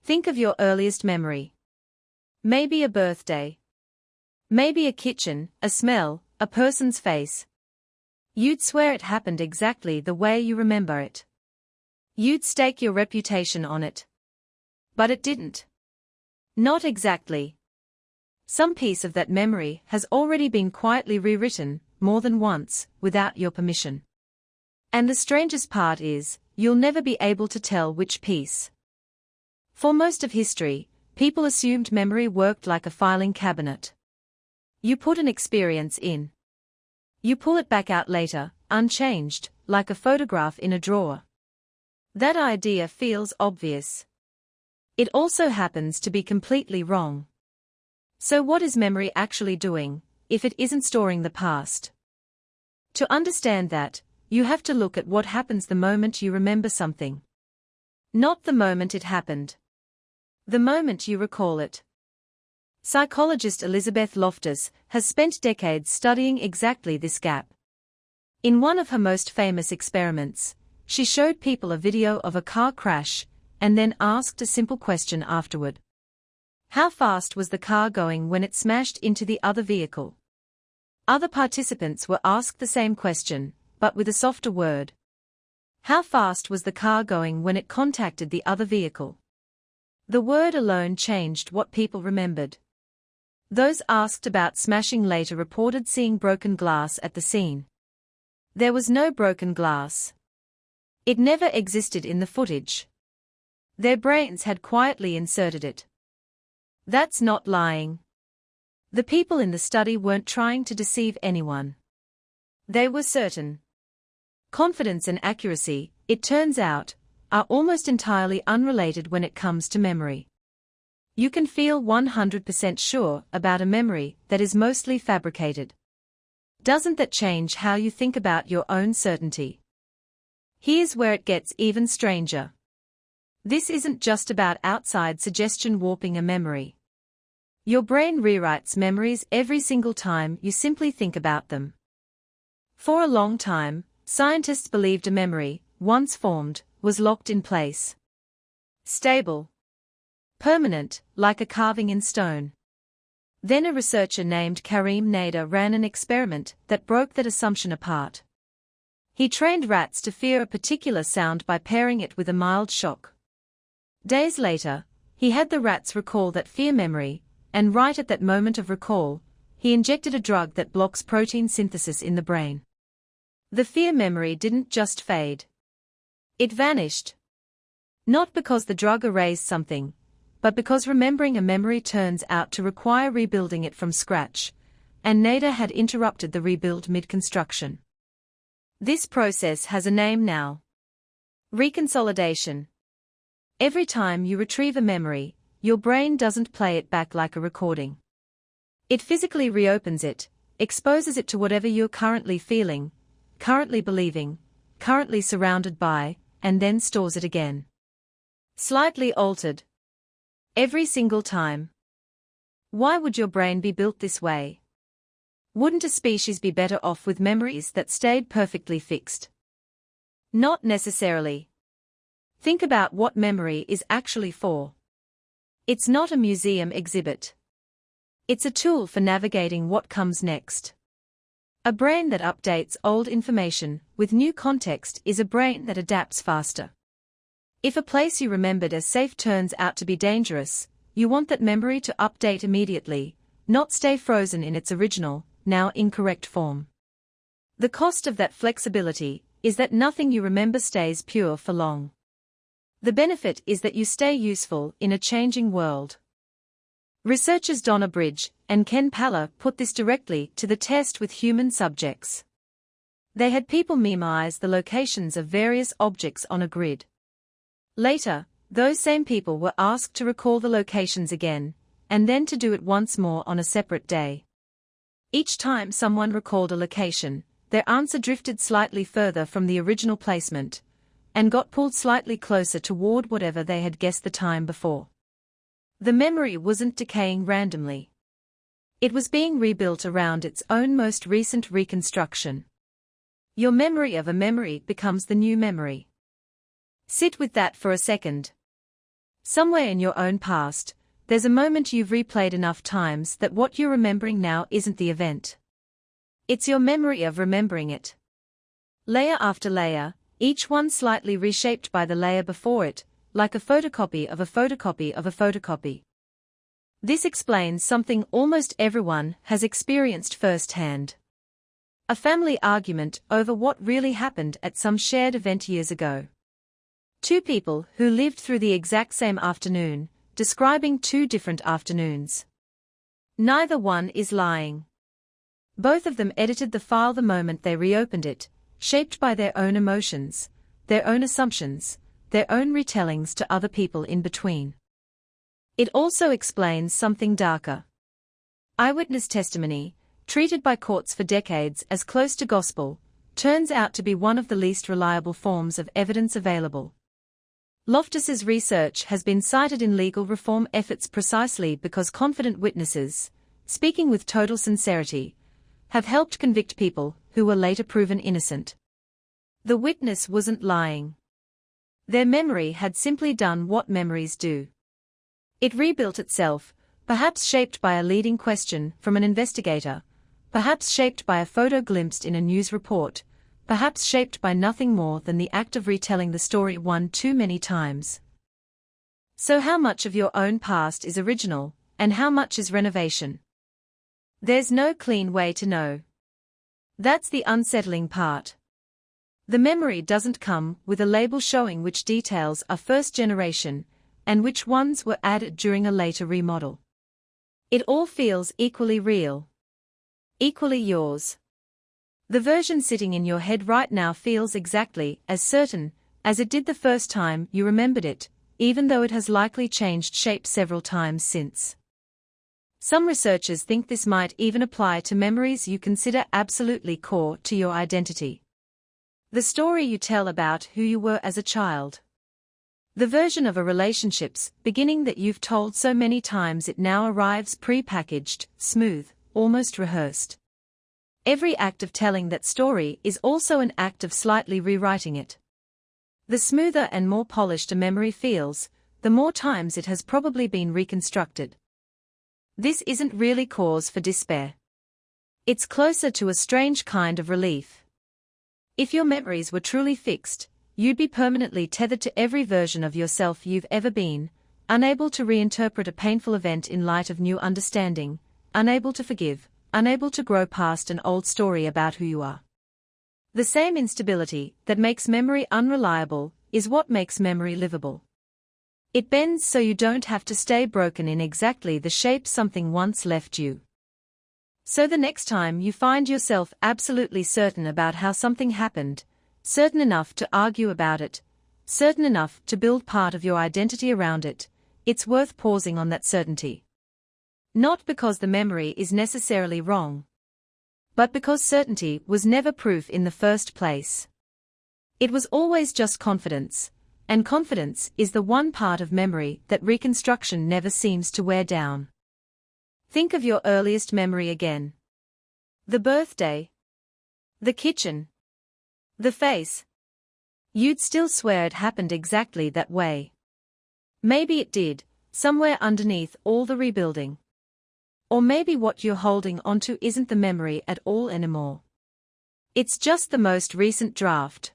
Think of your earliest memory. Maybe a birthday. Maybe a kitchen, a smell, a person's face. You'd swear it happened exactly the way you remember it. You'd stake your reputation on it. But it didn't. Not exactly. Some piece of that memory has already been quietly rewritten, more than once, without your permission. And the strangest part is, you'll never be able to tell which piece. For most of history, people assumed memory worked like a filing cabinet. You put an experience in. You pull it back out later, unchanged, like a photograph in a drawer. That idea feels obvious. It also happens to be completely wrong. So what is memory actually doing, if it isn't storing the past? To understand that, you have to look at what happens the moment you remember something. Not the moment it happened. The moment you recall it. Psychologist Elizabeth Loftus has spent decades studying exactly this gap. In one of her most famous experiments, she showed people a video of a car crash, and then asked a simple question afterward. How fast was the car going when it smashed into the other vehicle? Other participants were asked the same question, but with a softer word. How fast was the car going when it contacted the other vehicle? The word alone changed what people remembered. Those asked about smashing later reported seeing broken glass at the scene. There was no broken glass. It never existed in the footage. Their brains had quietly inserted it. That's not lying. The people in the study weren't trying to deceive anyone. They were certain. Confidence and accuracy, it turns out, are almost entirely unrelated when it comes to memory. You can feel 100% sure about a memory that is mostly fabricated. Doesn't that change how you think about your own certainty? Here's where it gets even stranger. This isn't just about outside suggestion warping a memory. Your brain rewrites memories every single time you simply think about them. For a long time, scientists believed a memory, once formed, was locked in place. Stable. Permanent, like a carving in stone. Then a researcher named Karim Nader ran an experiment that broke that assumption apart. He trained rats to fear a particular sound by pairing it with a mild shock. Days later, he had the rats recall that fear memory, and right at that moment of recall, he injected a drug that blocks protein synthesis in the brain. The fear memory didn't just fade. It vanished. Not because the drug erased something, but because remembering a memory turns out to require rebuilding it from scratch, and Nader had interrupted the rebuild mid-construction. This process has a name now. Reconsolidation. Every time you retrieve a memory, your brain doesn't play it back like a recording. It physically reopens it, exposes it to whatever you're currently feeling, currently believing, currently surrounded by, and then stores it again. Slightly altered. Every single time. Why would your brain be built this way? Wouldn't a species be better off with memories that stayed perfectly fixed? Not necessarily. Think about what memory is actually for. It's not a museum exhibit. It's a tool for navigating what comes next. A brain that updates old information with new context is a brain that adapts faster. If a place you remembered as safe turns out to be dangerous, you want that memory to update immediately, not stay frozen in its original, now incorrect form. The cost of that flexibility is that nothing you remember stays pure for long. The benefit is that you stay useful in a changing world. Researchers Donna Bridge and Ken Paller put this directly to the test with human subjects. They had people memorize the locations of various objects on a grid. Later, those same people were asked to recall the locations again, and then to do it once more on a separate day. Each time someone recalled a location, their answer drifted slightly further from the original placement, and got pulled slightly closer toward whatever they had guessed the time before. The memory wasn't decaying randomly. It was being rebuilt around its own most recent reconstruction. Your memory of a memory becomes the new memory. Sit with that for a second. Somewhere in your own past, there's a moment you've replayed enough times that what you're remembering now isn't the event. It's your memory of remembering it. Layer after layer, each one slightly reshaped by the layer before it, like a photocopy of a photocopy of a photocopy. This explains something almost everyone has experienced firsthand. A family argument over what really happened at some shared event years ago. Two people who lived through the exact same afternoon, describing two different afternoons. Neither one is lying. Both of them edited the file the moment they reopened it, shaped by their own emotions, their own assumptions, their own retellings to other people in between. It also explains something darker. Eyewitness testimony, treated by courts for decades as close to gospel, turns out to be one of the least reliable forms of evidence available. Loftus's research has been cited in legal reform efforts precisely because confident witnesses, speaking with total sincerity, have helped convict people who were later proven innocent. The witness wasn't lying. Their memory had simply done what memories do. It rebuilt itself, perhaps shaped by a leading question from an investigator, perhaps shaped by a photo glimpsed in a news report, perhaps shaped by nothing more than the act of retelling the story one too many times. So how much of your own past is original, and how much is renovation? There's no clean way to know. That's the unsettling part. The memory doesn't come with a label showing which details are first generation, and which ones were added during a later remodel. It all feels equally real. Equally yours. The version sitting in your head right now feels exactly as certain as it did the first time you remembered it, even though it has likely changed shape several times since. Some researchers think this might even apply to memories you consider absolutely core to your identity. The story you tell about who you were as a child. The version of a relationship's beginning that you've told so many times it now arrives pre-packaged, smooth, almost rehearsed. Every act of telling that story is also an act of slightly rewriting it. The smoother and more polished a memory feels, the more times it has probably been reconstructed. This isn't really cause for despair. It's closer to a strange kind of relief. If your memories were truly fixed, you'd be permanently tethered to every version of yourself you've ever been, unable to reinterpret a painful event in light of new understanding, unable to forgive, unable to grow past an old story about who you are. The same instability that makes memory unreliable is what makes memory livable. It bends so you don't have to stay broken in exactly the shape something once left you. So the next time you find yourself absolutely certain about how something happened, certain enough to argue about it, certain enough to build part of your identity around it, it's worth pausing on that certainty. Not because the memory is necessarily wrong, but because certainty was never proof in the first place. It was always just confidence, and confidence is the one part of memory that reconstruction never seems to wear down. Think of your earliest memory again. The birthday. The kitchen. The face. You'd still swear it happened exactly that way. Maybe it did, somewhere underneath all the rebuilding. Or maybe what you're holding onto isn't the memory at all anymore. It's just the most recent draft.